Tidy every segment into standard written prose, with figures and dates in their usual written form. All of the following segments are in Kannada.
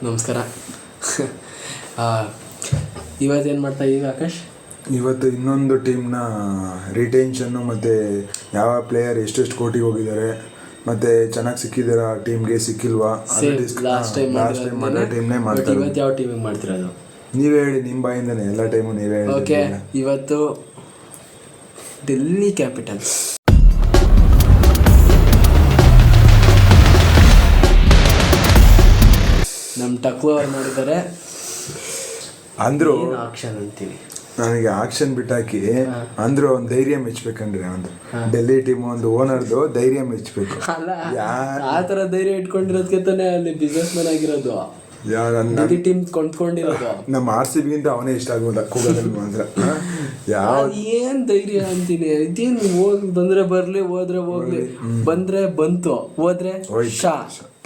ನಮಸ್ಕಾರ. ಇವತ್ತೇನು ಮಾಡ್ತಾ ಇದ್ದೀವಿ ಆಕಾಶ್? ಇವತ್ತು ಇನ್ನೊಂದು ಟೀಮ್ನ ರಿಟೆನ್ಷನ್ನು ಮತ್ತು ಯಾವ ಪ್ಲೇಯರ್ ಎಷ್ಟೆಷ್ಟು ಕೋಟಿಗೆ ಹೋಗಿದ್ದಾರೆ ಮತ್ತು ಚೆನ್ನಾಗಿ ಸಿಕ್ಕಿದಾರ ಟೀಮ್ಗೆ ಸಿಕ್ಕಿಲ್ವಾ ಲಾಸ್ಟ್ ಟೈಮ್ ಮಾಡೋ ಟೀಮ್ನೇ ಮಾಡ್ತಾರೆ. ಇವತ್ತು ಯಾವ ಟೀಮಿಗೆ ಮಾಡ್ತಿರೋದು ನೀವೇ ಹೇಳಿ, ನಿಮ್ಮ ಬಾಯಿಂದನೇ ಎಲ್ಲ ಟೈಮು ನೀವೇ ಹೇಳಿ. ಓಕೆ, ಇವತ್ತು ಡೆಲ್ಲಿ ಕ್ಯಾಪಿಟಲ್ಸ್ ನಮ್ಮ ಟಕ್ಲು ಅವ್ರು ಮಾಡಿದ್ದಾರೆ. ಅಂದ್ರು ಆಕ್ಷನ್ ಅಂತೀನಿ, ನನಗೆ ಆಕ್ಷನ್ ಬಿಟ್ಟಾಕಿ ಅಂದ್ರು ಒಂದು ಧೈರ್ಯ ಮೆಚ್ಚಬೇಕಂದ್ರೆ ಒಂದು ಡೆಲ್ಲಿ ಟೀಮ್ ಒಂದು ಓನರ್ದು ಧೈರ್ಯ ಮೆಚ್ಚಬೇಕು. ಅಲ್ಲ ಆ ಥರ ಧೈರ್ಯ ಇಟ್ಕೊಂಡಿರೋದಕ್ಕೆ ತಾನೇ ಅಲ್ಲಿ ಬಿಸ್ನೆಸ್ ಮ್ಯಾನ್ ಆಗಿರೋದು, ಡೆಲ್ಲಿ ಟೀಮ್ ಕೊಂಡ್ಕೊಂಡಿರೋದು. ನಮ್ಮ RCB ಅವನೇ ಇಷ್ಟ ಆಗೋದ ಕೂಗೋದಲ್ಲಿ ಮಾತ್ರ. ಯಾವ ಏನ್ ಧೈರ್ಯ ಅಂತೀನಿ, ಇದೇನು ಹೋಗಿ ಬಂದ್ರೆ ಬರ್ಲಿ, ಹೋದ್ರೆ ಹೋಗ್ಲಿ, ಬಂದ್ರೆ ಬಂತು, ಹೋದ್ರೆ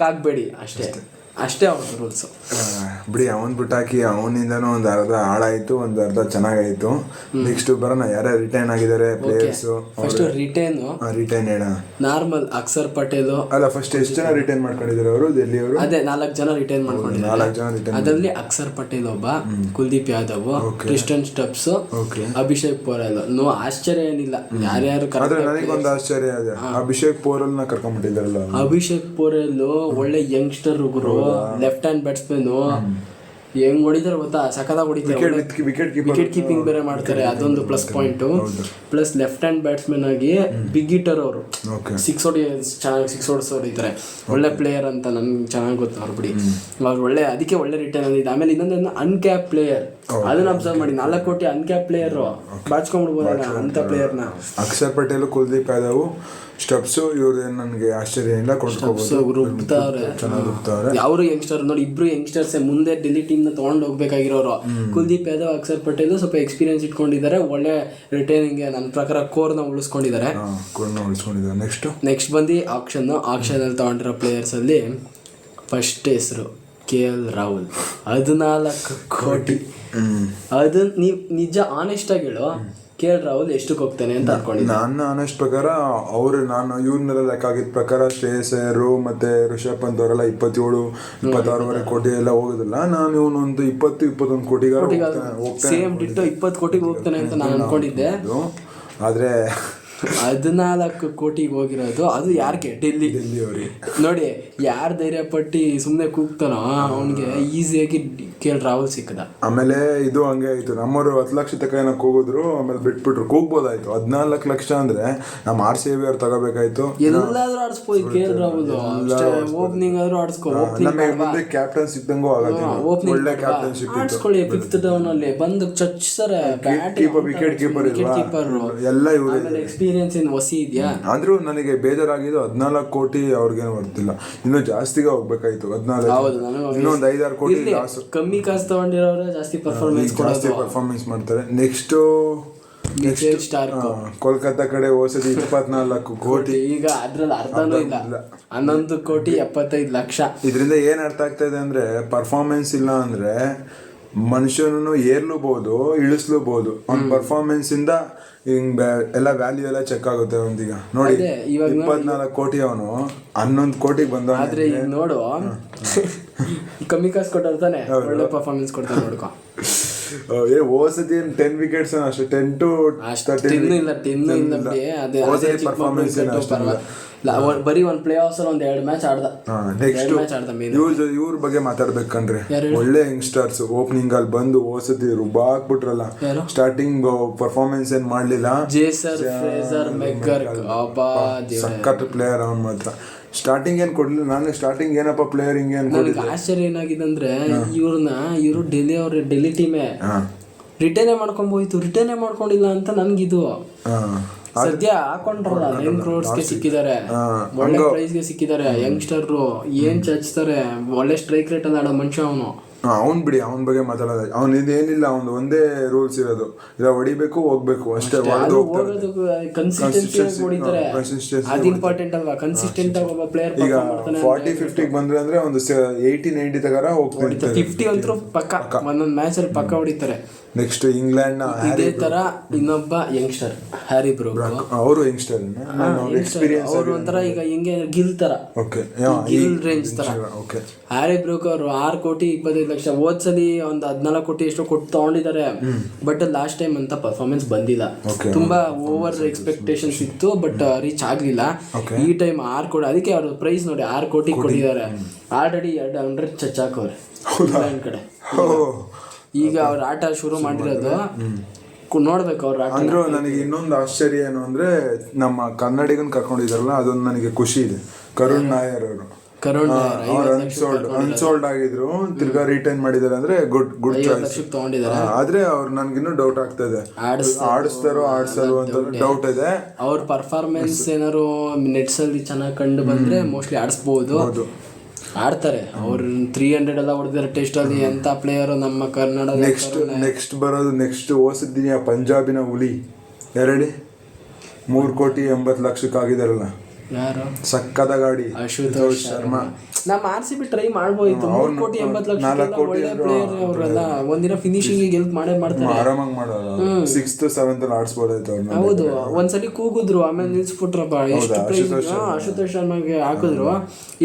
ಕಾಗ್ಬೇಡಿ, ಅಷ್ಟೇ ಅವ್ರದ್ದು ರೂಲ್ಸು. ಬಿಡಿ, ಅವನ್ ಬಿಟ್ಟಾಕಿ ಅವನಿಂದನೂ ಒಂದು ಅರ್ಧ ಹಾಳಾಯ್ತು, ಒಂದು ಅರ್ಧ ಚೆನ್ನಾಗಾಯ್ತು. ನೆಕ್ಸ್ಟ್ ಬರೋಣ, ಯಾರ್ಯಾರು ರಿಟೈನ್ ಆಗಿದ್ದಾರೆ ಪ್ಲೇಯರ್ಸ್. ಫಸ್ಟ್ ರಿಟೈನ್ ಹೇಳ ನಾರ್ಮಲ್ ಅಕ್ಷರ್ ಪಟೇಲ್. ಅಲ್ಲ, ಫಸ್ಟ್ ಎಷ್ಟು ಜನ ರಿಟೈನ್ ಮಾಡ್ಕೊಂಡಿದ್ದಾರೆ ಅವರು ಡೆಲ್ಲಿ ಅವರು? ಅದೇ 4 ಜನ ರಿಟೈನ್ ಮಾಡ್ಕೊಂಡಿದ್ದಾರೆ. ಅದರಲ್ಲಿ ಅಕ್ಷರ್ ಪಟೇಲ್ ಒಬ್ಬ, ಕುಲ್ದೀಪ್ ಯಾದವ್, ಕ್ರಿಸ್ಟನ್ ಸ್ಟಬ್ಸ್, ಅಭಿಷೇಕ್ ಪೋರೆಲ್. ಆಶ್ಚರ್ಯ ಏನಿಲ್ಲ, ಯಾರ್ಯಾರು. ನನಗೊಂದು ಆಶ್ಚರ್ಯ ಇದೆ, ಅಭಿಷೇಕ್ ಪೋರೆಲ್ ನ ಕರ್ಕೊಂಡ್ಬಿಟ್ಟಿದ್ದಾರಲ್ಲ. ಅಭಿಷೇಕ್ ಪೋರೆಲ್ ಒಳ್ಳೆ ಯಂಗ್ಸ್ಟರ್ ಗುರು, ಲೆಫ್ಟ್ ಹ್ಯಾಂಡ್ ಬ್ಯಾಟ್ಸ್ಮನ್. ಹೆಂಗ್ ಹೊಡಿತಾರೆ ಗೊತ್ತಾ, ಸಖತ್ತಾಗಿ ಹೊಡಿತಾರೆ. ವಿಕೆಟ್ ಕೀಪಿಂಗ್ ಬೇರೆ ಮಾಡ್ತಾರೆ, ಅದೊಂದು plus point. Plus left hand batsman ಆಗಿ ಬಿಗ್ ಹಿಟ್ಟರ್ ಅವರು, ಸಿಕ್ಸ್ ಹೊಡಿತಾರೆ. ಒಳ್ಳೆ ಪ್ಲೇಯರ್ ಅಂತ ನನ್ಗೆ ಚೆನ್ನಾಗಿ ಗೊತ್ತು ಅವ್ರು, ಬಿಡಿ. ಅವ್ರು ಒಳ್ಳೆ, ಅದಕ್ಕೆ ಒಳ್ಳೆ ರಿಟರ್ನ್ ಅಂದಿದ್ದು. ಆಮೇಲೆ ಇನ್ನೊಂದು ಅನ್ಕ್ಯಾಪ್ ಪ್ಲೇಯರ್, ಅದನ್ನ ಅಬ್ಸರ್ವ್ ಮಾಡಿ. 4 ಕೋಟಿ ಅನ್ಕ್ಯಾಪ್ ಪ್ಲೇಯರ್ ಬಾಚ್ಕೊಂಡ್ಬಿಡ್ಬೋದಲ್ಲ ಅಂತ ಪ್ಲೇಯರ್ನ. ಅಕ್ಷರ್ ಪಟೇಲ್, ಕುಲ್ದೀಪ್ ಯಾದವ್, ಸ್ಟಬ್ಸು, ಇವ್ರು ನನಗೆ ಆಶ್ಚರ್ಯ ಇಲ್ಲ, ಅವರು ಯಂಗ್ಸ್ಟರ್ ನೋಡಿ, ಇಬ್ರು ಯಂಗ್ಸ್ಟರ್ಸ್ ಮುಂದೆ ಡೆಲ್ಲಿ ಟೀಮ್ ನ ತಗೊಂಡು ಹೋಗ್ಬೇಕಾಗಿರೋರು. ಕುಲ್ದೀಪ್ ಯಾದವ್, ಅಕ್ಷರ್ ಪಟೇಲ್ ಸ್ವಲ್ಪ ಎಕ್ಸ್ಪೀರಿಯನ್ಸ್ ಇಟ್ಕೊಂಡಿದ್ದಾರೆ, ಒಳ್ಳೆ ರಿಟೈನಿಂಗ್ ನನ್ನ ಪ್ರಕಾರ ಕೋರ್ನ ಉಳಿಸ್ಕೊಂಡಿದ್ದಾರೆ. ನೆಕ್ಸ್ಟ್ ಬಂದು ಆಕ್ಷನ್ ಅಲ್ಲಿ ತಗೊಂಡಿರೋ ಪ್ಲೇಯರ್ಸ್ ಅಲ್ಲಿ ಫಸ್ಟ್ ಹೆಸರು KL ರಾಹುಲ್, 14 ಕೋಟಿ. ಅದು ನೀವು ನಿಜ ಆನೆಸ್ಟ್ ಆಗಿ ಹೇಳು, KL ರಾಹುಲ್ ಎಷ್ಟಕ್ಕೆ ಹೋಗ್ತಾನೆ ಅಂತ ಅನ್ಕೊಂಡಿದ್ದೆ ನನ್ನ ಆನೆಸ್ಟ್ ಪ್ರಕಾರ. ನಾನು ಇವ್ರನ್ನೆಲ್ಲ ಲೆಕ್ಕ ಆಗಿದ್ದ ಪ್ರಕಾರ ಶ್ರೇಯಸ್ ಅಯ್ಯರ್ ಮತ್ತೆ ರಿಷಬ್ ಪಂತ್ ಅವರೆಲ್ಲ 27-26 ಕೋಟಿ ಎಲ್ಲ ಹೋಗೋದಿಲ್ಲ. ನಾನು ಇವನೊಂದು 20-21 ಕೋಟಿಗೆ ಸೇಮ್ ಡಿಟ್ಟೋ 20 ಕೋಟಿಗೆ ಹೋಗ್ತಾನೆ ಅಂತ ನಾನು ಅನ್ಕೊಂಡಿದ್ದೆ. ಆದ್ರೆ 14 ಕೋಟಿಗೆ ಹೋಗಿರೋದು. ಅದು ಯಾರಿಗೆ? ಡೆಲ್ಲಿ ಅವ್ರಿಗೆ. ನೋಡಿ, ಯಾರು ಧೈರ್ಯ ಪಟ್ಟಿ ಸುಮ್ಮನೆ ಕೂಗ್ತಾನೋ ಅವನಿಗೆ ಈಸಿಯಾಗಿ KL ರಾಹುಲ್ ಸಿಕ್ಕದ. ಆಮೇಲೆ ಇದು ಹಂಗೆ ಆಯ್ತು, ನಮ್ಮವರು 10 ಲಕ್ಷ ತನಕ ಏನಕ್ಕೆ ಹೋಗಿದ್ರು, ಆಮೇಲೆ ಬಿಟ್ಬಿಟ್ರು. ಕೂಗ್ಬೋದಾಯ್ತು. 14 ಲಕ್ಷ ಅಂದ್ರೆ ನಮ್ಮ RCB ಅವ್ರು ತಗೋಬೇಕಾಯ್ತು. ಎಲ್ಲಾದ್ರೂ ಆಡಿಸ್ಬೋದು KL ರಾಹುಲ್, ಓಪನಿಂಗ್ ಆದ್ರೂ ಆಡಿಸ್ಕೊ. ಮುಂದೆ ಕ್ಯಾಪ್ಟನ್ ಸಿಕ್ದಂಗೂ ಆಗುತ್ತೆ, ಒಳ್ಳೆ ಕ್ಯಾಪ್ಟನ್ಶಿಪ್ ಆಡಿಸ್ಕೊಳ್ಳಿ. 5th ಡೌನ್ ಅಲ್ಲಿ ಬಂದು ಚಚ್ತಾರೆ, ವಿಕೆಟ್ ಕೀಪರ್ ಎಲ್ಲ ಇವರು. ಎಕ್ಸ್ಪೀರಿಯನ್ಸ್ ಏನು ಹೊಸಿ ಇದೆಯಾ? ಆದ್ರೂ ನನಗೆ ಬೇಜಾರಾಗಿದ್ದು 14 ಕೋಟಿ ಅವ್ರಿಗೇನು ಬರ್ತಿಲ್ಲ, ಇನ್ನೂ ಜಾಸ್ತಿಗೆ ಹೋಗ್ಬೇಕಾಯ್ತು. 14 ಇನ್ನೊಂದು 5-6 ಕೋಟಿ ಕಮ್ಮಿ ಕಾಸು ತಗೊಂಡಿರೋರು ಜಾಸ್ತಿ ಪರ್ಫಾರ್ಮೆನ್ಸ್ ಮಾಡ್ತಾರೆ. ನೆಕ್ಸ್ಟ್ ಕೋಲ್ಕತ್ತಾ ಕಡೆ ಹೋಸದಿ 24 ಕೋಟಿ. ಈಗ ಅದ್ರಲ್ಲಿ ಅರ್ಧನೂ ಇಲ್ಲ, 11 ಕೋಟಿ 75 ಲಕ್ಷ. ಇದರಿಂದ ಏನ್ ಅರ್ಥ ಆಗ್ತಾ ಇದೆ ಅಂದ್ರೆ, ಪರ್ಫಾರ್ಮೆನ್ಸ್ ಇಲ್ಲ ಅಂದ್ರೆ ಮನುಷ್ಯನನ್ನು ಏರ್ಲೂಬಹುದು, ಇಳಿಸ್ಲೂಬಹುದು. ಅವ್ನ ಪರ್ಫಾರ್ಮೆನ್ಸ್ ಇಂದ ಹಿಂಗ್ ಎಲ್ಲ ವ್ಯಾಲ್ಯೂ ಎಲ್ಲ ಚೆಕ್ ಆಗುತ್ತೆ. ಒಂದೀಗ ನೋಡಿ, 24 ಕೋಟಿ ಅವನು 11 ಕೋಟಿಗೆ ಬಂದ. ಆದ್ರೆ ಈಗ ನೋಡು, ಕಮ್ಮಿ ಕಾಸು ಕೊಟ್ಟಿರ್ತಾನೆ, ಒಳ್ಳೆ ಪರ್ಫಾರ್ಮೆನ್ಸ್ ಕೊಡ್ತಾನೆ. ನೋಡ್ಕೊ, ಹೋಸತಿ 10 ವಿಕೆಟ್ಸ್ ಅಷ್ಟೇ, 10 to 13 ಇಲ್ಲ ಪರ್ಫಾರ್ಮೆನ್ಸ್ ಬರೀ ಒಂದು ಪ್ಲೇ ಆಫ್ಸ್ ಅಲ್ಲಿ 2 ಮ್ಯಾಚ್ ಆಡ್ದ. ನೆಕ್ಸ್ಟ್ ಇವ್ರ ಬಗ್ಗೆ ಮಾತಾಡ್ಬೇಕಂದ್ರೆ, ಒಳ್ಳೆ ಯಂಗ್ಸ್ಟರ್ಸ್ ಓಪನಿಂಗ್ ಅಲ್ಲಿ ಬಂದು ಹೋಸತಿ ರುಬ್ಬಾಕ್ಬಿಟ್ರಲ್ಲ. ಸ್ಟಾರ್ಟಿಂಗ್ ಪರ್ಫಾರ್ಮೆನ್ಸ್ ಏನ್ ಮಾಡ್ಲಿಲ್ಲ. ಸಖತ್ ಪ್ಲೇಯರ್ ಅವನ್ ಮಾತ್ರ. ಸ್ಟಾರ್ಟಿಂಗ್ ಏನ್ ಕೊಡ್ಲಿಲ್ಲ. ನಾನು ಸ್ಟಾರ್ಟಿಂಗ್ ಏನಪ್ಪ ಪ್ಲೇಯರ್ ಹಿಂಗೆ ಅನ್ಕೊಂಡಿದ್ದೆ. ಆಶ್ಚರ್ಯ ಏನಾಗಿದೆ ಅಂದ್ರೆ, ಇವರು ಡೆಲ್ಲಿ ಟೀಮೇ ರಿಟರ್ನೇ ಮಾಡ್ಕೊಂಬೋಯ್ತು. ರಿಟರ್ನೇ ಮಾಡ್ಕೊಂಡಿಲ್ಲ ಅಂತ ನನ್ಗಿದು. ಸದ್ಯ ಹಾಕೊಂಡ್ರಲ್ಲ 9 crores ಸಿಕ್ಕಿದ್ದಾರೆ, ಒಳ್ಳೆ ಪ್ರೈಸ್ಗೆ ಸಿಕ್ಕಿದ್ದಾರೆ. ಯಂಗ್ಸ್ಟರ್ ಏನ್ ಚಚ್ತಾರೆ, ಒಳ್ಳೆ ಸ್ಟ್ರೈಕ್ ರೇಟ್ ಅಲ್ಲಿ ಆಡೋ ಮನುಷ್ಯ ಅವನು. ಅವ್ನ್ ಬಿಡಿ, ಅವನ ಬಗ್ಗೆ ಮಾತಾಡೋದು. ಅವ್ನ ಇದೇನಿಲ್ಲ, ಅವ್ನು ಒಂದೇ ರೂಲ್ಸ್ ಇರೋದು, ಇಲ್ಲ ಹೊಡಿಬೇಕು ಹೋಗ್ಬೇಕು ಅಷ್ಟೇ. ಕನ್ಸಿಸ್ಟೆನ್ಸಿ ಹೊಡಿತಾರೆ, ಅದು ಇಂಪಾರ್ಟೆಂಟ್ ಅಲ್ವಾ? ಕನ್ಸಿಸ್ಟೆಂಟ್ ಆಗಿ ಒಬ್ಬ ಪ್ಲೇಯರ್ ಈಗ 40-50 ಬಂದ್ರೆ ಅಂದ್ರೆ ಒಂದು 80-90 ತಗರ ಹೋಗ್ತಾರೆ. 50 ಅಂತೂ ಪಕ್ಕ ಒಂದೊಂದು ಮ್ಯಾಚ್ ಅಲ್ಲಿ ಪಕ್ಕ ಹೊಡಿತಾರೆ. ನೆಕ್ಸ್ಟ್ ಇಂಗ್ಲೆಂಡ್ ನ ಇದೇ ತರ ಇನ್ನೊಬ್ಬ ಯಂಗ್ಸ್ಟರ್ ಹ್ಯಾರಿ ಬ್ರೂಕ್, ಅವರು ಯಂಗ್ಸ್ಟರ್ ಎಕ್ಸ್ಪೀರಿಯನ್ಸ್ ಅವರು ಒಂಥರ ಈಗ ಹಿಂಗೆ ಗಿಲ್ ತರ, ಗಿಲ್ ರೇಂಜ್ ತರ. ಹ್ಯಾರಿ ಬ್ರೂಕ್ ಅವರು 6 ಕೋಟಿ 25 ಲಕ್ಷ ಹೋದ್ಸಲಿ ಒಂದು 14 ಕೋಟಿ ಎಷ್ಟೋ ಕೊಟ್ಟು ತಗೊಂಡಿದ್ದಾರೆ. ಬಟ್ ಲಾಸ್ಟ್ ಟೈಮ್ ಅಂತ ಪರ್ಫಾರ್ಮೆನ್ಸ್ ಬಂದಿಲ್ಲ, ತುಂಬಾ ಓವರ್ ಎಕ್ಸ್ಪೆಕ್ಟೇಷನ್ಸ್ ಇತ್ತು, ಬಟ್ ರೀಚ್ ಆಗ್ಲಿಲ್ಲ. ಈ ಟೈಮ್ 6 ಕೋಟಿ, ಅದಕ್ಕೆ ಅವರು ಪ್ರೈಸ್ ನೋಡಿ 6 ಕೋಟಿ ಕೊಟ್ಟಿದ್ದಾರೆ. ಆಲ್ರೆಡಿ 200 ಚಚ್ಚಾಕವ್ರೆ ಇಂಗ್ಲೆಂಡ್ ಕಡೆ. ಈಗ ಅವ್ರ ಆಟ ಶುರು ಮಾಡಿರೋದು ನೋಡ್ಬೇಕು ಅವ್ರ ಆಟ. ಅಂದ್ರೂ ನನಗೆ ಇನ್ನೊಂದು ಆಶ್ಚರ್ಯ ಏನು ಅಂದ್ರೆ, ನಮ್ಮ ಕನ್ನಡಿಗನ್ ಕರ್ಕೊಂಡಿದಾರಲ್ಲ, ಅದೊಂದು ನನಗೆ ಖುಷಿ ಇದೆ. ಕರುಣ್ ನಾಯರ್ ಅವರು ಅನ್ಸೋಲ್ಡ್ ಆಗಿದ್ರು, ತಿರ್ಗಾ ರಿಟೈನ್ ಮಾಡಿದಾರೆ ಅಂದ್ರೆ ಗುಡ್ ಚಾಯ್ಸ್ ತಗೊಂಡಿದ್ದಾರೆ. ಆದ್ರೆ ಅವ್ರು ನನ್ಗಿನ್ನೂ ಡೌಟ್ ಆಗ್ತದೆ, ಆಡಿಸ್ತಾರೋ ಅಂತ ಡೌಟ್ ಇದೆ. ಅವ್ರ ಪರ್ಫಾರ್ಮೆನ್ಸ್ ಏನಾರು ನೆಟ್ಸ್ ಅಲ್ಲಿ ಚೆನ್ನಾಗಿ ಕಂಡು ಬಂದ್ರೆ ಮೋಸ್ಟ್ಲಿ ಆಡಿಸ್ಬಹುದು, ಆಡ್ತಾರೆ. ಅವ್ರು 300 ಎಲ್ಲ ಹೊಡೆದಿದ್ದಾರೆ ಟೆಸ್ಟ್ ಅಲ್ಲಿ. ಎಂತ ಪ್ಲೇಯರ್ ನಮ್ಮ ಕನ್ನಡ. ನೆಕ್ಸ್ಟ್ ಬರೋದು ಓಸಿದ್ದಿನ ಪಂಜಾಬಿನ ಹುಲಿ 3,80,00,000 ಆಗಿದಾರಲ್ಲ, ಯಾರು? ಸಕ್ಕದ ಗಾಡಿ ಅಶುತೋಷ್ ಶರ್ಮಾ. ನಮ್ಮ RCB ಟ್ರೈ ಮಾಡ್ಬೋಯ್ತು. 3,80,00,000 ಒಳ್ಳೆ ಪ್ಲೇಯರ್ ಅವರೆಲ್ಲ. ಒಂದಿನ ಫಿನಿಶಿಂಗ್ ಹೆಲ್ಪ್ ಮಾಡ್ತಾರೆ, ಆರಾಮಾಗಿ ಮಾಡೋದು. 6th 7th ಅಲ್ಲಿ ಆಡಿಸ್ಬೋದಾಯ್ತು ಅವ್ರನ್ನ. ಹೌದು, ಒಂದ್ಸಲಿ ಕೂಗಿದ್ರು, ಆಮೇಲೆ ನಿಲ್ಸ್ಬಿಟ್ರಪ್ಪ. ಎಷ್ಟು ಪ್ರೈಸ್ ಅಶುತೋಷ್ ಶರ್ಮಾಗೆ ಹಾಕಿದ್ರು,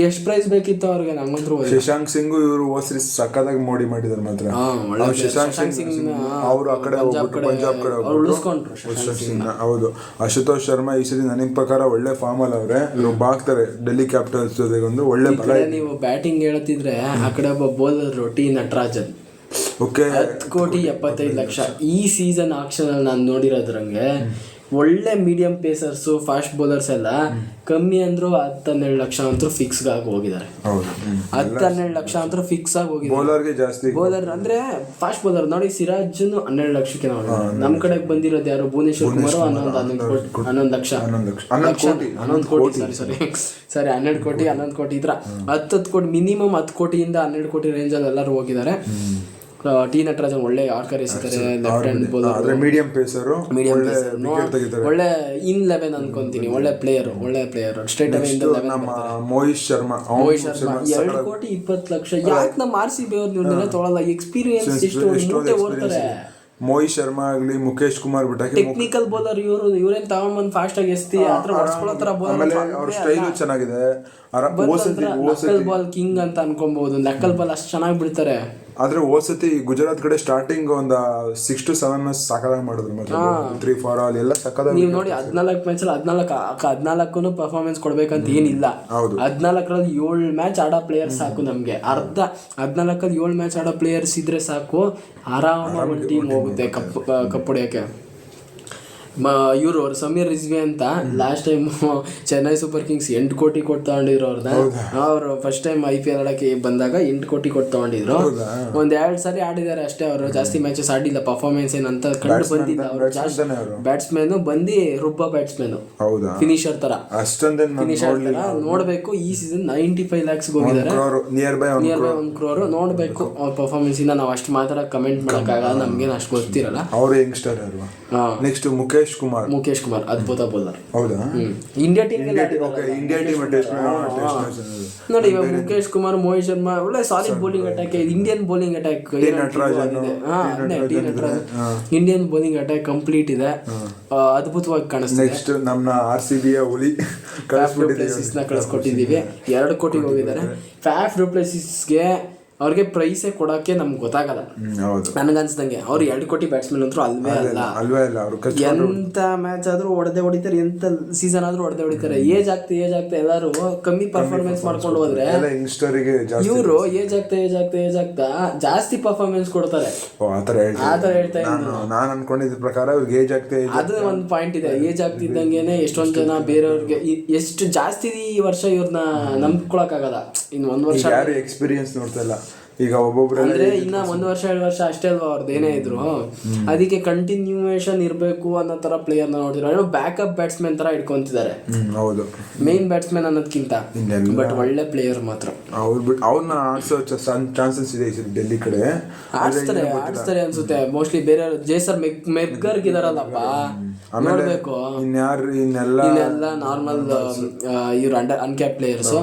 ಎಷ್ಟು ಪ್ರೈಸ್ ಬೇಕಿತ್ತು ಅವ್ರಿಗೆ ನಮ್ಮಂದ್ರು. ಶಶಾಂಕ್ ಸಿಂಗ್ ಇವರು ಹೋಸ್ರಿ ಸಕ್ಕದಾಗಿ ಮೋಡಿ ಮಾಡಿದಾರೆ ಮಾತ್ರ. ಶಶಾಂಕ್ ಸಿಂಗ್ ಅವರು ಆ ಕಡೆ ಹೋಗ್ಬಿಟ್ಟು ಪಂಜಾಬ್ ಕಡೆ ಹೋಗ್ಬಿಟ್ಟು. ಹೌದು, ಅಶುತೋಷ್ ಶರ್ಮಾ ಈ ಸರಿ ನನಗೆ ಪ್ರಕಾರ ಒಳ್ಳೆ ಫಾರ್ಮ್ ಅಲ್ಲಿ ಅವ್ರೆ. ಬಾಗ್ತಾರೆ ಡೆಲ್ಲಿ ಕ್ಯಾಪಿಟಲ್ಸ್ ಜೊತೆಗೆ ಒಂದು ಒಳ್ಳೆ ಬಲ. ನೀವು ಬ್ಯಾಟಿಂಗ್ ಹೇಳ್ತಿದ್ರೆ ಆ ಕಡೆ ಒಬ್ಬ ಬೌಲರ್ ಟಿ ನಟರಾಜನ್, 10,75,00,000 ಈ ಸೀಸನ್ ಆಕ್ಷನ್ ಅಲ್ಲಿ ನಾನು ನೋಡಿರೋದ್ರಂಗೆ. ಒಳ್ಳೆ ಮೀಡಿಯಂ ಪೇಸರ್ಸು, ಫಾಸ್ಟ್ ಬೌಲರ್ಸ್ ಎಲ್ಲ ಕಮ್ಮಿ ಅಂದ್ರು 10-12 ಲಕ್ಷ ಅಂತೂ ಫಿಕ್ಸ್ ಆಗಿ ಹೋಗಿದ್ದಾರೆ. 10-12 ಲಕ್ಷ ಅಂತೂ ಫಿಕ್ಸ್ ಆಗಿ ಹೋಗಿದ್ದಾರೆ. ಬೌಲರ್ ಅಂದ್ರೆ ಫಾಸ್ಟ್ ಬೌಲರ್ ನೋಡಿ, ಸಿರಾಜ್ 12 ಲಕ್ಷಕ್ಕೆ ನೋಡಿ. ನಮ್ ಕಡೆ ಬಂದಿರೋದು ಯಾರು? ಭುವನೇಶ್ವರ್ ಕುಮಾರ್ 11 ಲಕ್ಷ, 11 ಕೋಟಿ, ಸರಿ 12 ಕೋಟಿ 11 ಕೋಟಿ ಇದ್ರ 10 ಕೋಟಿ ಮಿನಿಮಮ್. 10 ಕೋಟಿಯಿಂದ 12 ಕೋಟಿ ರೇಂಜ್ ಅಲ್ಲಿ ಎಲ್ಲರೂ ಹೋಗಿದ್ದಾರೆ. ಟಿ ನಟರಾಜನ್ ಒಳ್ಳೆ ಆರ್ಕರ್ ಎಸಿತಾರೆ, left hand bowler, medium pacer, ಒಳ್ಳೆ ಇನ್ 11 ಅನ್ಕೊಂತೀನಿ. ಒಳ್ಳೆ ಪ್ಲೇಯರ್ ಸ್ಟ್ರೇಟ್ ಅವೇ ಇಂದ 11. ಮೋಹಿತ್ ಶರ್ಮಾ 2,20,00,000. ಯಾಕೆ ನಮ್ಮ RCB ಅವ್ರು ಇವ್ರನ್ನೆಲ್ಲ ತೊಗೊಳಲ್ಲ? ಎಕ್ಸ್ಪೀರಿಯನ್ಸ್ ಎಷ್ಟು ಓಡ್ತಾರೆ. ಮೋಹಿತ್ ಶರ್ಮಾ ಆಗ್ಲಿ, ಮುಖೇಶ್ ಕುಮಾರ್ ಬಿಟ್ಟಾಕಿ ಟೆಕ್ನಿಕಲ್ ಬೌಲರ್ ಇವ್ರೇನ್ ತಗೊಂಡ್ಬಂದು ಫಾಸ್ಟ್ ಆಗಿ ಎಸ್ತಿ ಅವ್ರ ಸ್ಟೈಲ್ ಚೆನ್ನಾಗಿದೆ. ನಕ್ಕಲ್ ಬಾಲ್ ಕಿಂಗ್ ಅಂತ ಅನ್ಕೊಬಹುದು. ನಕ್ಕಲ್ ಬಾಲ್ ಅಷ್ಟು ಚೆನ್ನಾಗಿ ಬಿಡ್ತಾರೆ. ಆದ್ರೆ ಹೋದ್ಸತಿ ಗುಜರಾತ್ ಕಡೆ ಸ್ಟಾರ್ಟಿಂಗ್ ಒಂದು 6 to 7 ಮ್ಯಾಚ್ ಸಾಕಾಗಿ ಮಾಡಿದ್ರು. ಮತ್ತೆ 3 for all ಎಲ್ಲ ಸಾಕಾಗಿ. ನೀವು ನೋಡಿ 14 ಮ್ಯಾಚ್ ಅಲ್ಲಿ 14 ಪರ್ಫಾರ್ಮೆನ್ಸ್ ಕೊಡ್ಬೇಕಂತ ಏನಿಲ್ಲ. 14ರಲ್ಲಿ 7 ಮ್ಯಾಚ್ ಆಡೋ ಪ್ಲೇಯರ್ಸ್ ಸಾಕು ನಮ್ಗೆ. 14ರಲ್ಲಿ 7 ಮ್ಯಾಚ್ ಆಡೋ ಪ್ಲೇಯರ್ಸ್ ಇದ್ರೆ ಸಾಕು, ಆರಾಮಾಗಿ ಒಂದು ಟೀಮ್ ಹೋಗುತ್ತೆ ಕಪ್ ಹೊಡೆಯೋಕೆ. ಇವರು ಅವ್ರು ಸಮೀರ್ ರಿಜ್ವಿ ಅಂತ last time Chennai super Kings 8 ಕೋಟಿ ಕೊಟ್ಟು ತಗೊಂಡಿದ್ರು ಅವ್ರನ್ನ. ಅವರು ಫಸ್ಟ್ ಟೈಮ್ IPL ಆಡಕ್ಕೆ ಬಂದಾಗ 8 ಕೋಟಿ ಕೊಟ್ಟು ತಗೊಂಡಿದ್ರು. 1-2 ಸಾರಿ ಆಡಿದ್ದಾರೆ ಅಷ್ಟೇ. ಅವರು ಜಾಸ್ತಿ ಮ್ಯಾಚಸ್ ಆಡಿಲ್ಲ. ಪರ್ಫಾರ್ಮೆನ್ಸ್ ಏನಂತ ಕಂಡು ಬಂದಿಲ್ಲ. ಅವರು ಜಾಸ್ತಿ ಬ್ಯಾಟ್ಸ್ಮನ್ ಬಂದು ರುಬ್ಬ ಬ್ಯಾಟ್ಸ್ಮನ್, ಫಿನಿಶರ್ ತರ ನೋಡ್ಬೇಕು. ಈ ಸೀಸನ್ 95 lakhs ಹೋಗಿದ್ದಾರೆ, ನಿಯರ್ ಬೈ 1 crore. ನೋಡ್ಬೇಕು ಅವ್ರ ಪರ್ಫಾರ್ಮೆನ್ಸ್. ಇಂದ ನಾವು ಅಷ್ಟು ಮಾತ್ರ ಕಮೆಂಟ್ ಮಾಡಕ್ಕಾಗಲ್ಲ, ನಮ್ಗೇನು ಅಷ್ಟು ಗೊತ್ತಿರಲ್ಲ. ಅವರು ಯಂಗ್ಸ್ಟರ್ ಅಲ್ವಾ. ನೆಕ್ಸ್ಟ್ ಮುಖೇಶ್ ಕುಮಾರ್ ಅದ್ಭುತ ಬೌಲರ್. ಹೌದಾ? ಇಂಡಿಯಾ ಟೀಮ್ ನೋಡಿ ಇವಾಗ ಮುಖೇಶ್ ಕುಮಾರ್, ಮೋಹಿತ್ ಶರ್ಮಾ ಒಳ್ಳೆ solid bowling attack. Indian bowling attack, Indian bowling attack complete ಇದೆ. ಅದ್ಭುತವಾಗಿ ಕಾಣಿಸ್ತದೆ. ನೆಕ್ಸ್ಟ್ ನಮ್ಮ RCB ಹುಲಿ ಕಳಿಸ್ಕೊಟ್ಟಿದ್ದೀವಿ. 2 ಕೋಟಿಗೆ ಹೋಗಿದ್ದಾರೆ. ಫ್ಯಾಫ್ ಡು ಪ್ಲೆಸಿಸ್ಗೆ ಅವ್ರಿಗೆ ಪ್ರೈಸೇ ಕೊಡೋಕ್ಕೆ ನಮ್ಗೆ ಗೊತ್ತಾಗಲ್ಲ ನನಗನ್ಸ್ದಂಗೆ. ಅವ್ರು 2 ಕೋಟಿ ಬ್ಯಾಟ್ಸ್ಮನ್ ಅಂತೂ ಅಲ್ವೇ ಅಲ್ಲ. ಎಂತ ಮ್ಯಾಚ್ ಆದ್ರೂ ಹೊಡಿತಾರೆ, ಎಂತ ಸೀಸನ್ ಆದ್ರೂ ಹೊಡಿತಾರೆ. ಏಜ್ ಆಗ್ತಾ ಎಲ್ಲರೂ ಕಮ್ಮಿ ಪರ್ಫಾರ್ಮೆನ್ಸ್ ಮಾಡ್ಕೊಂಡು ಹೋದ್ರೆ ಇವರು ಏಜ್ ಆಗ್ತಾ ಜಾಸ್ತಿ ಪರ್ಫಾರ್ಮೆನ್ಸ್ ಕೊಡ್ತಾರೆ. ಆತರ ಹೇಳ್ತಾ ಇದ್ದೀನಿ ನಾನು ಅನ್ಕೊಂಡಿದ್ದ ಪ್ರಕಾರ. ಅದು ಒಂದು ಪಾಯಿಂಟ್ ಇದೆ. ಏಜ್ ಆಗ್ತಿದ್ದಂಗೆನೆ ಎಷ್ಟೊಂದ್ ಜನ ಬೇರೆಯವ್ರಿಗೆ ಎಷ್ಟು ಜಾಸ್ತಿ ಈ ವರ್ಷ ಇವ್ರನ್ನ ನಂಬ್ಕೊಳಕ್ ಆಗಲ್ಲ. ಇನ್ನು 1 ವರ್ಷ ಯಾರು ಎಕ್ಸ್ಪೀರಿಯನ್ಸ್ ನೋಡ್ತಾ ಇಲ್ಲ. ಈಗ ಒಬ್ಬೊಬ್ರೆಲ್ಲ ಅಂದ್ರೆ ಇನ್ನ 1 ವರ್ಷ 2 ವರ್ಷ ಅಷ್ಟೇ ಅಲ್ವಾ ಅವ್ರದ್ದು ಏನೇ ಇದ್ರು, ಅದಕ್ಕೆ ಕಂಟಿನ್ಯೂಯೇಷನ್ ಇರಬೇಕು ಅನ್ನೋ ತರ ಪ್ಲೇಯರ್ನ ನೋಡಿದ್ರು. ಬ್ಯಾಕಪ್ ಬ್ಯಾಟ್ಸ್ಮನ್ ತರ ಇಟ್ಕೊಂತಿದ್ದಾರೆ, ಹೌದು, ಮೇನ್ ಬ್ಯಾಟ್ಸ್ಮನ್ ಅನ್ನೋದಕ್ಕಿಂತ. ಬಟ್ ಒಳ್ಳೆ ಪ್ಲೇಯರ್ ಮಾತ್ರ. ಅವ್ರನ್ನ ಆಡ್ಸೋ ಚಾನ್ಸಸ್ ಇದೆ ಡೆಲ್ಲಿ ಕಡೆ. ಆಡಿಸ್ತಾರೆ ಅನ್ಸುತ್ತೆ ಮೋಸ್ಟ್ಲಿ. ಬೇರೆ ಜೇಸರ್ ಮೆಗ್ಗರ್ಗ್ ಇದಾರಲ್ಲಪ್ಪ, ನೋಡ್ಬೇಕು. ಇನ್ನೆಲ್ಲ ನಾರ್ಮಲ್ ಇವ್ರು ಅನ್ಕ್ಯಾಪ್ ಪ್ಲೇಯರ್ಸ್.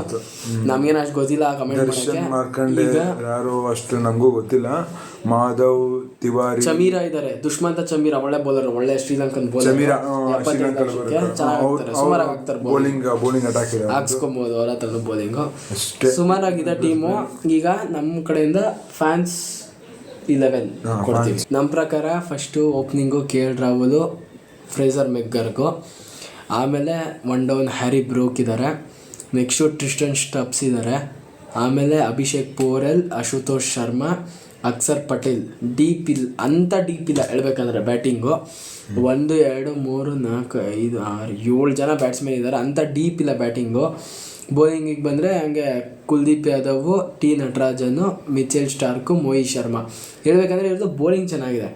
ನಮ್ಗೇನು ಅಷ್ಟು ಗೊತ್ತಿಲ್ಲ ಕಮೆಂಟ್ ಮಾರ್ಕಂಡೆ ಯಾರು ಅಷ್ಟು ನಮಗೂ ಗೊತ್ತಿಲ್ಲ. ಮಾಧವ್ ತಿವಾರಿ, ಚಮೀರಾ ಇದಾರೆ, ದುಷ್ಮಂತ ಚಮೀರಾ ಒಳ್ಳೆ ಬೌಲರ್, ಒಳ್ಳೆ ಶ್ರೀಲಂಕನ್ ಬೌಲರ್. ಬೌಲಿಂಗ್ ಅಟ್ಯಾಕ್ ಹಾಕ್ಸ್ಕೊಬಹುದು ಅವ್ರ ಹತ್ರ ಬೌಲಿಂಗ್. ಸುಮಾರಾಗಿದೆ ಟೀಮು. ಈಗ ನಮ್ಮ ಕಡೆಯಿಂದ ಫ್ಯಾನ್ಸ್ 11 ಕೊಡ್ತೀವಿ. ನಮ್ಮ ಪ್ರಕಾರ first opening KL Rahul, Fraser McGurk, ಆಮೇಲೆ 1 ಡೌನ್ ಹ್ಯಾರಿ ಬ್ರೂಕ್ ಇದ್ದಾರೆ, ನೆಕ್ಸ್ಟು ಟ್ರಿಸ್ಟನ್ ಸ್ಟಬ್ಸ್ ಇದ್ದಾರೆ, ಆಮೇಲೆ ಅಭಿಷೇಕ್ ಪೋರೆಲ್, ಅಶುತೋಷ್ ಶರ್ಮಾ, ಅಕ್ಷರ್ ಪಟೇಲ್. ಡೀಪ್ ಇಲ್ಲ ಹೇಳ್ಬೇಕಂದ್ರೆ ಬ್ಯಾಟಿಂಗು. 1 2 3 4 5 6 7 ಜನ ಬ್ಯಾಟ್ಸ್ಮನ್ ಇದ್ದಾರೆ, ಅಂಥ ಡೀಪ್ ಇಲ್ಲ ಬ್ಯಾಟಿಂಗು. ಬೌಲಿಂಗಿಗೆ ಬಂದರೆ ಹಂಗೆ Kuldeep Yadav, T Natarajan, Mitchell Starc, Mohit Sharma. ಹೇಳ್ಬೇಕಂದ್ರೆ ಇವ್ರದ್ದು ಬೌಲಿಂಗ್ ಚೆನ್ನಾಗಿದೆ.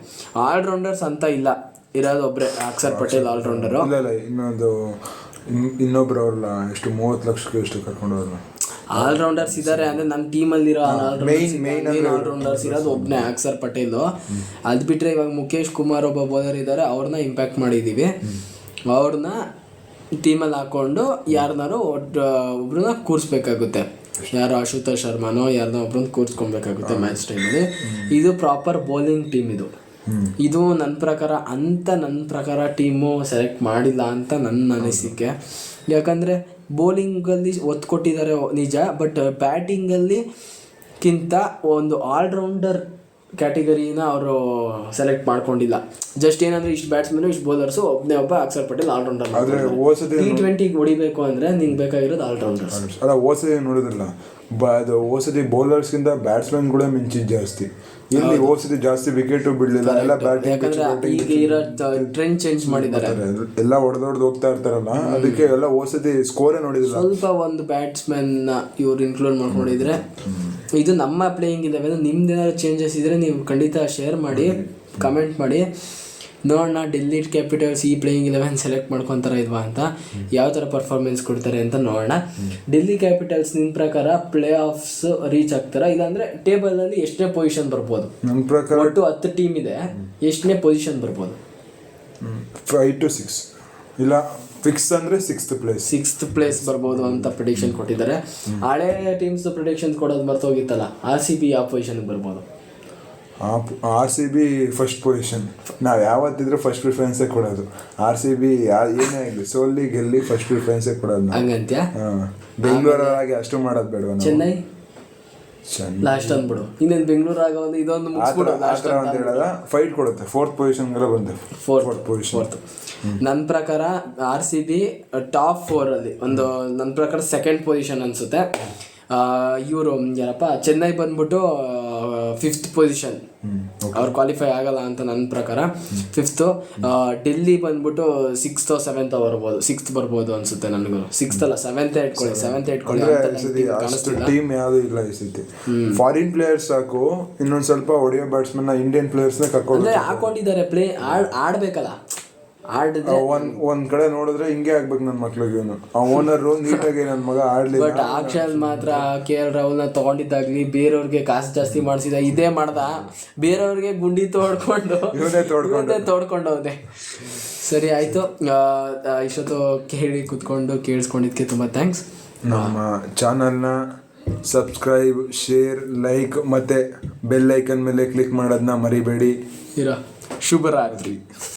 ಆಲ್ರೌಂಡರ್ಸ್ ಅಂತ ಇಲ್ಲ, ಇರೋದು ಒಬ್ಬರೇ ಅಕ್ಷರ್ ಪಟೇಲ್ ಆಲ್ರೌಂಡರು. ಇನ್ನೊಬ್ರು ಅವ್ರಲ್ಲ, ಎಷ್ಟು 30 ಲಕ್ಷಕ್ಕೆ ಎಷ್ಟು ಕರ್ಕೊಂಡು ಹೋದ್ರು. ಆಲ್ರೌಂಡರ್ಸ್ ಇದ್ದಾರೆ ಅಂದರೆ ನಮ್ಮ ಟೀಮಲ್ಲಿರೋ ಮೇನ್ ಆಲ್ರೌಂಡರ್ಸ್ ಇರೋದು ಒಬ್ಬನೇ ಅಕ್ಷರ್ ಪಟೇಲು. ಅದು ಬಿಟ್ಟರೆ ಇವಾಗ ಮುಖೇಶ್ ಕುಮಾರ್ ಒಬ್ಬ ಬೌಲರ್ ಇದ್ದಾರೆ, ಅವ್ರನ್ನ ಇಂಪ್ಯಾಕ್ಟ್ ಮಾಡಿದ್ದೀವಿ. ಅವ್ರನ್ನ ಟೀಮಲ್ಲಿ ಹಾಕ್ಕೊಂಡು ಯಾರನ್ನಾರು ಒಬ್ರನ್ನ ಕೂರಿಸ್ಬೇಕಾಗುತ್ತೆ. ಯಾರು ಅಶುತೋಷ್ ಶರ್ಮಾನೋ ಯಾರನ್ನೋ ಒಬ್ರನ್ನ ಕೂರಿಸ್ಕೊಬೇಕಾಗುತ್ತೆ ಮ್ಯಾಚ್ ಟೈಮಲ್ಲಿ. ಇದು ಪ್ರಾಪರ್ ಬೌಲಿಂಗ್ ಟೀಮ್. ಇದು ನನ್ನ ಪ್ರಕಾರ ಟೀಮು ಸೆಲೆಕ್ಟ್ ಮಾಡಿಲ್ಲ ಅಂತ ನನ್ನ ಅನಿಸಿಕೆ. ಯಾಕಂದರೆ ಬೌಲಿಂಗಲ್ಲಿ ಒತ್ತು ಕೊಟ್ಟಿದ್ದಾರೆ ನಿಜ, ಬಟ್ ಬ್ಯಾಟಿಂಗಲ್ಲಿ ಕಿಂತ ಒಂದು ಆಲ್ರೌಂಡರ್ ಕ್ಯಾಟಗರಿನ ಅವರು ಸೆಲೆಕ್ಟ್ ಮಾಡ್ಕೊಂಡಿಲ್ಲ. ಜಸ್ಟ್ ಏನಂದರೆ ಇಷ್ಟು ಬ್ಯಾಟ್ಸ್ಮನ್ನು ಇಷ್ಟು ಬೌಲರ್ಸು, ಒಬ್ಬ ಅಕ್ಷರ್ ಪಟೇಲ್ ಆಲ್ರೌಂಡರ್. T20 ಹೊಡಿಬೇಕು ಅಂದರೆ ನಿಂಗೆ ಬೇಕಾಗಿರೋದು ಆಲ್ರೌಂಡರ್ಸ್. ಅಲ್ಲ, ಓಸದಿ ನೋಡಿದ್ರಲ್ಲ, ಅದು ಓಸದಿ ಬೌಲರ್ಸ್ಗಿಂತ ಬ್ಯಾಟ್ಸ್ಮನ್ಗಳೇ ಮಿಂಚಿದ್ ಜಾಸ್ತಿ. ಇಲ್ಲಿ ಓಸದಿ ಜಾಸ್ತಿ ವಿಕೆಟ್ ಬಿಡಲಿಲ್ಲ, ಎಲ್ಲ ಬ್ಯಾಟಿಂಗ್. ಈಗ ಇರೋ ಟ್ರೆಂಡ್ ಚೇಂಜ್ ಮಾಡಿದ್ದಾರೆ, ಎಲ್ಲ ಹೊಡೆದೊಡ್ದು ಹೋಗ್ತಾ ಇರ್ತಾರಲ್ಲ, ಅದಕ್ಕೆ ಎಲ್ಲ ಓಸದಿ ಸ್ಕೋರೇ ನೋಡಿದಿಲ್ಲ. ಸ್ವಲ್ಪ ಒಂದು ಬ್ಯಾಟ್ಸ್ಮನ್ ಇವ್ರು ಇನ್ಕ್ಲೂಡ್ ಮಾಡ್ಕೊಂಡಿದ್ರೆ. ಇದು ನಮ್ಮ ಪ್ಲೇಯಿಂಗ್ ಇದ್ದಾವೆ. ನಿಮ್ದೇನಾದ್ರು ಚೇಂಜಸ್ ಇದ್ರೆ ನೀವು ಖಂಡಿತ ಶೇರ್ ಮಾಡಿ, ಕಮೆಂಟ್ ಮಾಡಿ ನೋಡೋಣ. ಡೆಲ್ಲಿ ಕ್ಯಾಪಿಟಲ್ಸ್ ಈ ಪ್ಲೇಯಿಂಗ್ 11 ಸೆಲೆಕ್ಟ್ ಮಾಡ್ಕೊತಾರ ಇಲ್ವಾ ಅಂತ, ಯಾವ ಥರ ಪರ್ಫಾರ್ಮೆನ್ಸ್ ಕೊಡ್ತಾರೆ ಅಂತ ನೋಡೋಣ. ಡೆಲ್ಲಿ ಕ್ಯಾಪಿಟಲ್ಸ್ ನಿಮ್ಮ ಪ್ರಕಾರ ಪ್ಲೇ ಆಫ್ಸ್ ರೀಚ್ ಆಗ್ತಾರಾ, ಇಲ್ಲಾಂದರೆ ಟೇಬಲಲ್ಲಿ ಎಷ್ಟನೇ ಪೊಸಿಷನ್ ಬರ್ಬೋದು? ನನ್ನ ಪ್ರಕಾರ ಒಟ್ಟು 10 ಟೀಮ್ ಇದೆ, ಎಷ್ಟನೇ ಪೊಸಿಷನ್ ಬರ್ಬೋದು? 5 to 6, ಇಲ್ಲ ಫಿಕ್ಸ್ ಅಂದರೆ 6th ಪ್ಲೇಸ್ ಬರ್ಬೋದು ಅಂತ ಪ್ರಿಡಿಕ್ಷನ್ ಕೊಟ್ಟಿದ್ದಾರೆ. ಹಳೆ ಟೀಮ್ಸ್ ಪ್ರಿಡಿಕ್ಷನ್ ಕೊಡೋದು ಮರ್ತೋಗಿತ್ತಲ್ಲ, RCB ಯಾವ ಪೊಸಿಷನ್ಗೆ ಬರ್ಬೋದು? RCB first position. ನಾವು ಯಾವತ್ತಿದ್ರು ಫಸ್ಟ್ ಪ್ರಿಫರೆನ್ಸೇ ಕೊಡೋದು. RCB ಏನೇ ಆಗಲಿ, ಸೋಲಿ ಗೆಲ್ಲಿ ಫಸ್ಟ್ ಪ್ರಿಫರೆನ್ಸೇ ಕೊಡೋದು. ಹಂಗಂತ್ಯ? ಬೆಂಗಳೂರಾಗಿ ಅಷ್ಟು ಮಾಡೋದು ಬೇಡ. ಚೆನ್ನೈ ಲಾಸ್ಟ್ ಅಂದ್ಬಿಡು, ಇನ್ನೇನು ಬೆಂಗಳೂರಾಗ ಒಂದು ಇದೊಂದು ಮುಗಿಸ್ಬಿಡು ಲಾಸ್ಟ್ ಅಂತ ಹೇಳೋದ. ಫೈಟ್ ಕೊಡುತ್ತೆ 4th ಪೊಸಿಷನ್ಗೆಲ್ಲ ಬಂದೆ. 4th position. ನನ್ನ ಪ್ರಕಾರ RCB ಟಾಪ್ 4ಅಲ್ಲಿ ಒಂದು, ನನ್ನ ಪ್ರಕಾರ 2nd ಪೊಸಿಷನ್ ಅನಿಸುತ್ತೆ. ಇವರು ಯಾರಪ್ಪ, ಚೆನ್ನೈ ಬಂದ್ಬಿಟ್ಟು 5th ಪೊಸಿಷನ್, ಅವ್ರು ಕ್ವಾಲಿಫೈ ಆಗಲ್ಲ ಅಂತ ನನ್ನ ಪ್ರಕಾರ. 5th. ಡೆಲ್ಲಿ ಬಂದ್ಬಿಟ್ಟು 6th or 7th ಬರ್ಬೋದು. 6th ಬರ್ಬೋದು ಅನ್ಸುತ್ತೆ ನನಗೂ. 6th ಅಲ್ಲ 7th ಇಟ್ಕೊಳ್ಳಿ. ಟೀಮ್ ಯಾವುದು ಇಲ್ಲ ಈ ಸತಿ. ಫಾರಿನ್ ಪ್ಲೇಯರ್ಸ್ ಸಾಕು, ಇನ್ನೊಂದು ಸ್ವಲ್ಪ ಹೊಡೆಯೋ ಬ್ಯಾಟ್ಸ್ಮನ್ ಇಂಡಿಯನ್ ಪ್ಲೇಯರ್ಸ್ನ ಕರ್ಕೊಂಡು ಹಾಕೊಂಡಿದ್ದಾರೆ. ಪ್ಲೇ ಆಡ್ಬೇಕಲ್ಲ, ಆಡಿದ್ರೆ ಒಂದ್ ಕಡೆ ನೋಡಿದ್ರೆ ಹಿಂಗೆ ಆಗ್ಬೇಕು ನನ್ನ ಮಕ್ಳಿಗೆ. ಆ ಓನರ್ ನೀಟಾಗಿ ನನ್ನ ಮಗ ಆಡ್ಲಿ. ಬಟ್ ಆಕ್ಷನ್ ಮಾತ್ರ KL ರಾಹುಲ್ನ ತಗೊಂಡಿದ್ದಾಗ್ಲಿ, ಬೇರೆಯವ್ರಿಗೆ ಕಾಸು ಜಾಸ್ತಿ ಮಾಡಿಸಿದ, ಇದೇ ಮಾಡ್ದ, ಬೇರೆಯವ್ರಿಗೆ ಗುಂಡಿ ತೋಡ್ಕೊಂಡವ್ದೆ. ಸರಿ ಆಯ್ತು, ಇಷ್ಟೊತ್ತು ಕೇಳಿಸ್ಕೊಂಡಿದ್ದಕ್ಕೆ ತುಂಬ ಥ್ಯಾಂಕ್ಸ್. ನಮ್ಮ ಚಾನಲ್ನ ಸಬ್ಸ್ಕ್ರೈಬ್, ಶೇರ್, ಲೈಕ್ ಮತ್ತೆ ಬೆಲ್ ಐಕನ್ ಮೇಲೆ ಕ್ಲಿಕ್ ಮಾಡೋದನ್ನ ಮರಿಬೇಡಿ. ಶುಭರಾತ್ರಿ.